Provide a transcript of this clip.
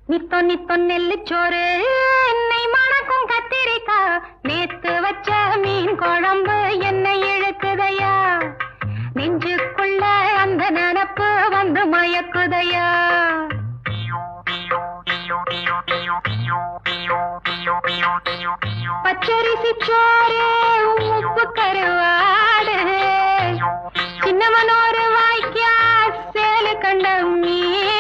நித்தோ நித்தோ நெல்லு சோறு என்னை மணக்கும் கத்திரிக்கா நேத்து வச்ச மீன் குழம்பு என்னை இழுக்குதையா நெஞ்சுக்குள்ள அந்த நினப்பு வந்து மயக்குதையா பச்சரிசி சோறு உப்பு கருவாடு சின்னவனோரு வாய்க்கா சேலு கண்ட மீன்